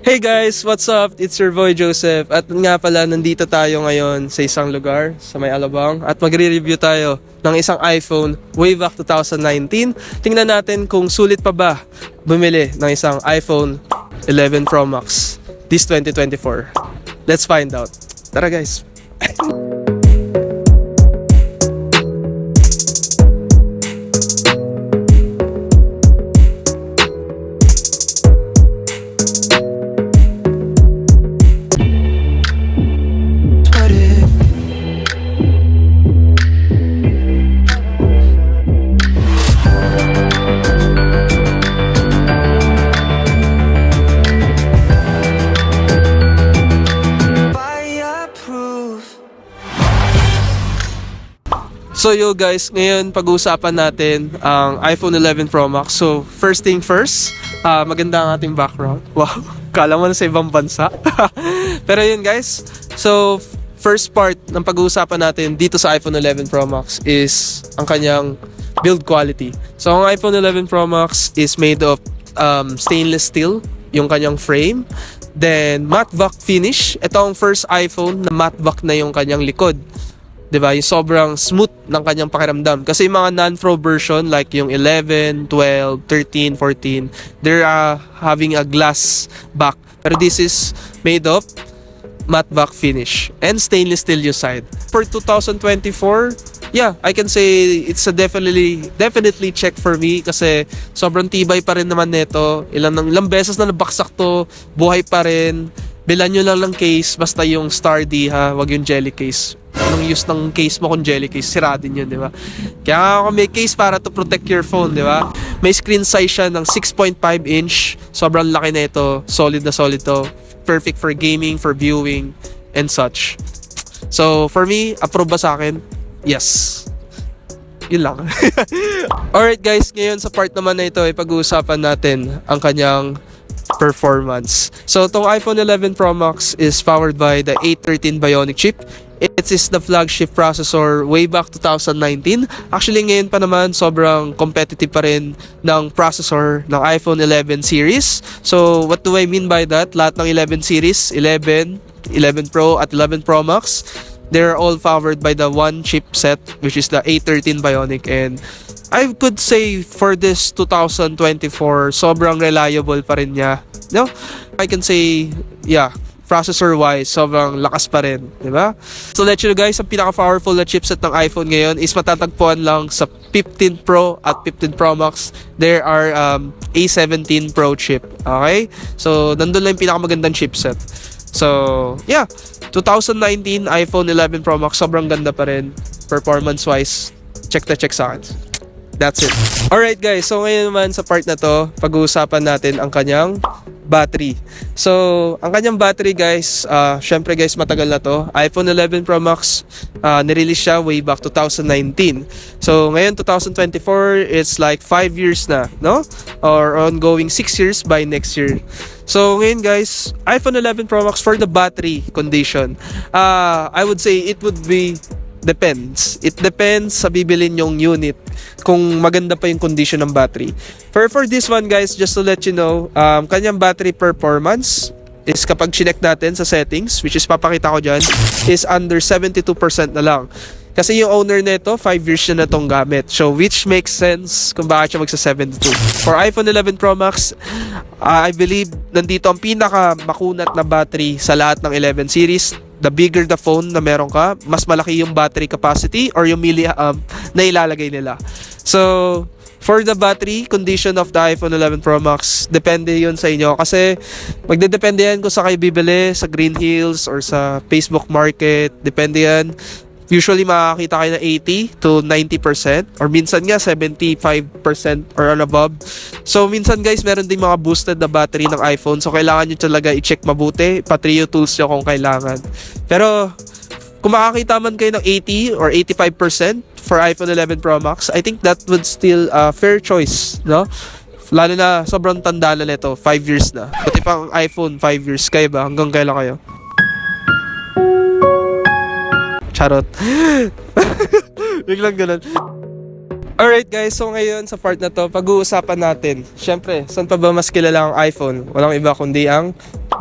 Hey guys, what's up? It's your boy Joseph. At nga pala, nandito tayo ngayon sa isang lugar sa may Alabang at magre-review tayo ng isang iPhone way back 2019. Tingnan natin kung sulit pa ba bumili ng isang iPhone 11 Pro Max this 2024. Let's find out. Tara guys. So yo guys, ngayon pag-uusapan natin ang iPhone 11 Pro Max. So first thing first, maganda ang ating background. Wow, kala mo na sa ibang bansa. Pero yun guys, so first part ng pag-uusapan natin dito sa iPhone 11 Pro Max is ang kanyang build quality. So ang iPhone 11 Pro Max is made of stainless steel, yung kanyang frame. Then matte black finish. Ito ang first iPhone na matte black na yung kanyang likod. Diba? Yung sobrang smooth ng kanyang pakiramdam. Kasi yung mga non-Pro version like yung 11, 12, 13, 14, they're having a glass back. Pero this is made of matte black finish and stainless steel yung side. For 2024, yeah, I can say it's a definitely check for me kasi sobrang tibay pa rin naman nito. Ilang beses na nabaksak to, buhay pa rin. Bilan nyo lang ng case, basta yung Star D ha, wag yung jelly case. Anong use ng case mo kung jelly case? Sira din yun, di ba? Kaya ako may case para to protect your phone, di ba? May screen size siya ng 6.5 inch. Sobrang laki na ito. Solid na solid to. Perfect for gaming, for viewing, and such. So, for me, approve ba sa akin? Yes. Yun lang. Alright guys, ngayon sa part naman na ito ay pag-uusapan natin ang kanyang performance. So, itong iPhone 11 Pro Max is powered by the A13 Bionic chip. It is the flagship processor way back 2019. Actually, ngayon pa naman, sobrang competitive pa rin ng processor ng iPhone 11 series. So, what do I mean by that? Lahat ng 11 series, 11, 11 Pro at 11 Pro Max, they're all powered by the one chipset, which is the A13 Bionic. And I could say for this 2024, sobrang reliable pa rin niya. No? I can say, yeah, processor-wise, sobrang lakas pa rin, di ba? So let you know guys, ang pinaka-powerful na chipset ng iPhone ngayon is matatagpuan lang sa 15 Pro at 15 Pro Max. There are A17 Pro chip, okay? So nandun lang yung pinakamagandang chipset. So yeah, 2019 iPhone 11 Pro Max, sobrang ganda pa rin. Performance-wise, check na check sa akin. That's it. Alright guys, so ngayon naman sa part na to, pag-uusapan natin ang kanyang battery. So, ang kanyang battery guys, syempre guys, matagal na to. iPhone 11 Pro Max, nirelease siya way back 2019. So, ngayon 2024, it's like 5 years na, no? Or ongoing 6 years by next year. So, ngayon guys, iPhone 11 Pro Max for the battery condition, I would say it would be depends. It depends sa bibilin yung unit kung maganda pa yung condition ng battery. For this one guys, just to let you know, kanyang battery performance is kapag chinek natin sa settings, which is papakita ko dyan, is under 72% na lang. Kasi yung owner nito, 5 years na itong gamit. So, which makes sense kung bakit siya magsa-72. For iPhone 11 Pro Max, I believe nandito ang pinaka-makunat na battery sa lahat ng 11 series. The bigger the phone na meron ka, mas malaki yung battery capacity or yung milliamp na ilalagay nila. So, for the battery condition of the iPhone 11 Pro Max, depende yun sa inyo. Kasi, magdedepende yan kung sa kayo bibili, sa Green Hills or sa Facebook Market. Depende yan. Usually, makakita kayo na 80 to 90% or minsan nga 75% or above. So, minsan guys, meron din mga boosted na battery ng iPhone. So, kailangan nyo talaga i-check mabuti. Patrio tools nyo kung kailangan. Pero, kung makakita man kayo ng 80 or 85% for iPhone 11 Pro Max, I think that would still a fair choice, no? Lalo na sobrang tanda na nito, 5 years na. Pati pang iPhone, 5 years. Kayo ba? Hanggang kailan kayo? Charot. Biglang ganun. Alright guys, so ngayon sa part na to, pag-uusapan natin, syempre, saan pa ba mas kilala ang iPhone? Walang iba kundi ang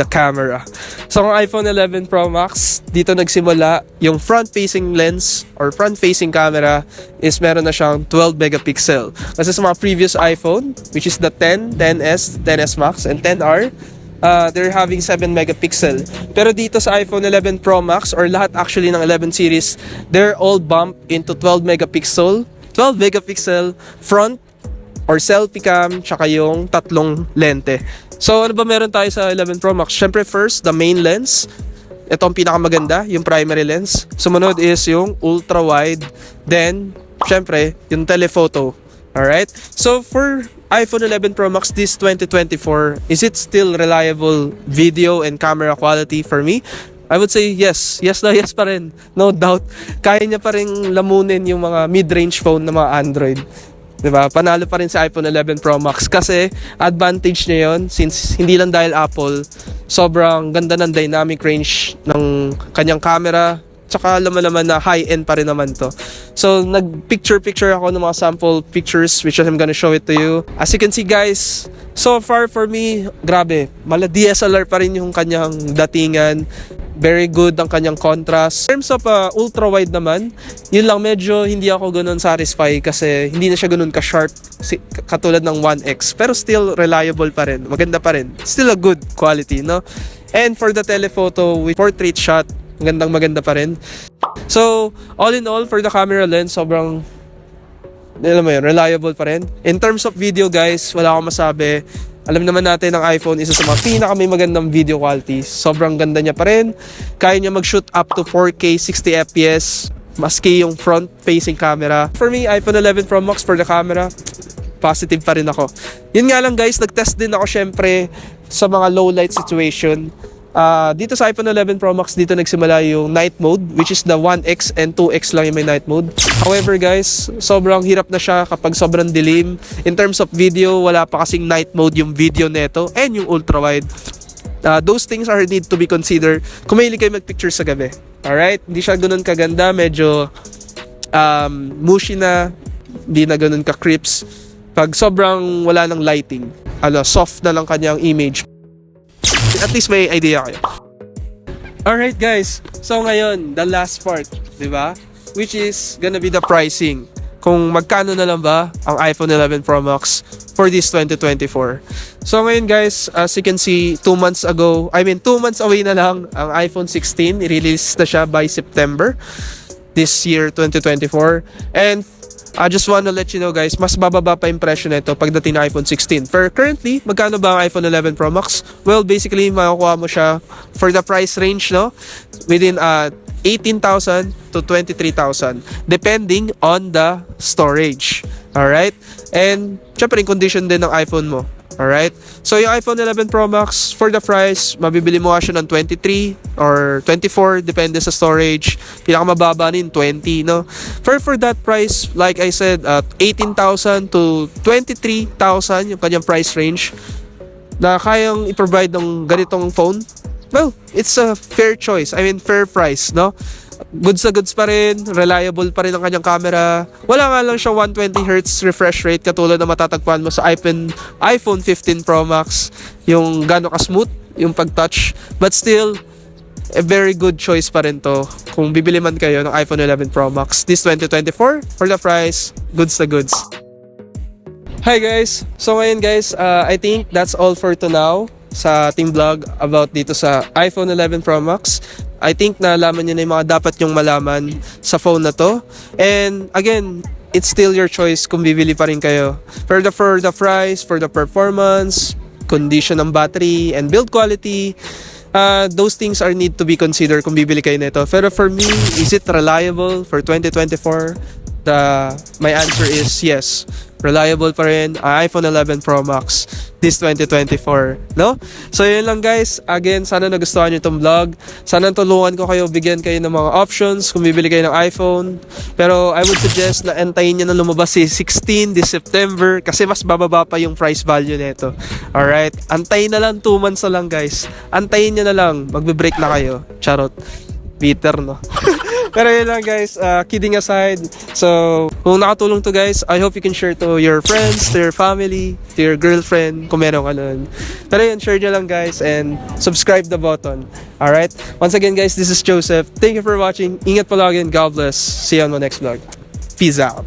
the camera. So ang iPhone 11 Pro Max, dito nagsimula yung front-facing lens or front-facing camera is meron na siyang 12 megapixel. Kasi sa mga previous iPhone, which is the 10, 10s, 10s Max, and 10R, they're having 7 megapixel. Pero dito sa iPhone 11 Pro Max or lahat actually ng 11 series, they're all bumped into 12 megapixel front or selfie cam, tsaka yung tatlong lente. So ano ba meron tayo sa 11 Pro Max? Syempre first, the main lens. Ito ang pinakamaganda, yung primary lens. Sumunod is yung ultra wide. Then, syempre, yung telephoto. Alright? So for iPhone 11 Pro Max this 2024, is it still reliable video and camera quality for me? I would say yes. Yes na yes pa rin. No doubt. Kaya niya pa rin lamunin yung mga mid-range phone na mga Android. Diba? Panalo pa rin sa iPhone 11 Pro Max kasi advantage niya yun since hindi lang dahil Apple, sobrang ganda ng dynamic range ng kanyang camera, tsaka laman-laman na high-end pa rin naman to. So, nag-picture-picture ako ng mga sample pictures which I'm gonna show it to you. As you can see guys, so far for me, grabe, mala DSLR pa rin yung kanyang datingan. Very good ang kanyang contrast. In terms of ultra-wide naman, yun lang medyo hindi ako ganun satisfy kasi hindi na siya ganun ka-sharp katulad ng 1X. Pero still reliable pa rin. Maganda pa rin. Still a good quality, no? And for the telephoto with portrait shot, maganda pa rin. So, all in all, for the camera lens, sobrang alam mo yun, reliable pa rin. In terms of video guys, wala akong masabi. Alam naman natin ang iPhone isa sa mga may magandang video quality. Sobrang ganda niya pa rin. Kaya niya mag-shoot up to 4K 60 FPS maski yung front-facing camera. For me, iPhone 11 Pro Max for the camera, positive pa rin ako. Yun nga lang guys, nag-test din ako syempre sa mga low light situation. Dito sa iPhone 11 Pro Max, dito nagsimula yung night mode, which is the 1X and 2X lang yung may night mode. However guys, sobrang hirap na siya kapag sobrang dilim. In terms of video, wala pa kasing night mode yung video neto and yung ultra wide. Those things are need to be considered kung mahilig kayo mag-picture sa gabi. Alright? Hindi siya ganun kaganda, medyo mushy na, hindi na ganun ka-crips. Pag sobrang wala ng lighting, soft na lang kanyang image. At least may idea kayo. Alright guys, so ngayon, the last part, di ba? Which is gonna be the pricing. Kung magkano na lang ba ang iPhone 11 Pro Max for this 2024. So ngayon guys, as you can see, 2 months away na lang ang iPhone 16. I-release na siya by September this year, 2024. And I just wanna let you know guys, mas bababa pa impression nito pagdating ng iPhone 16. For currently, magkano ba ang iPhone 11 Pro Max? Well, basically, makukuha mo siya for the price range, no? Within 18,000 to 23,000 depending on the storage. Alright? And, syempre, in condition din ng iPhone mo. Alright? So, yung iPhone 11 Pro Max, for the price, mabibili mo siya ng 23 or 24, depende sa storage. Pinakamababa nin, 20, no? For that price, like I said, 18,000 to 23,000 yung kanyang price range na kayang i-provide ng ganitong phone. Well, it's a fair choice. I mean, fair price, no? Goods na goods pa rin, reliable pa rin ang kanyang camera. Wala nga lang siya 120Hz refresh rate katulad na matatagpuan mo sa iPhone 15 Pro Max, yung gano'n ka-smooth, yung pag-touch. But still, a very good choice pa rin to kung bibili man kayo ng iPhone 11 Pro Max this 2024 for the price, goods na goods. Hi guys! So ngayon guys, I think that's all for to now sa ating vlog about dito sa iPhone 11 Pro Max. I think nalaman nyo na yung mga dapat nyong malaman sa phone na to. And again, it's still your choice kung bibili pa rin kayo. For the price, for the performance, condition ng battery, and build quality, those things are need to be considered kung bibili kayo nito. Pero for me, is it reliable for 2024? My answer is yes. Reliable pa rin ang iPhone 11 Pro Max this 2024, no? So yun lang guys, again, sana nagustuhan nyo itong vlog. Sana tulungan ko kayo, bigyan kayo ng mga options kung bibili kayo ng iPhone. Pero I would suggest na antayin nyo na lumabas si 16 this September kasi mas bababa pa yung price value nito. Alright, antayin na lang, 2 months na lang guys. Antayin nyo na lang, magbe-break na kayo. Charot. Bitter, no? Pero yun lang guys, kidding aside. So, kung nakatulong to guys, I hope you can share to your friends, to your family, to your girlfriend, kung meron ka nun. Pero yun, share nyo lang guys and subscribe the button. Alright? Once again guys, this is Joseph. Thank you for watching. Ingat palagi and God bless. See you on the next vlog. Peace out.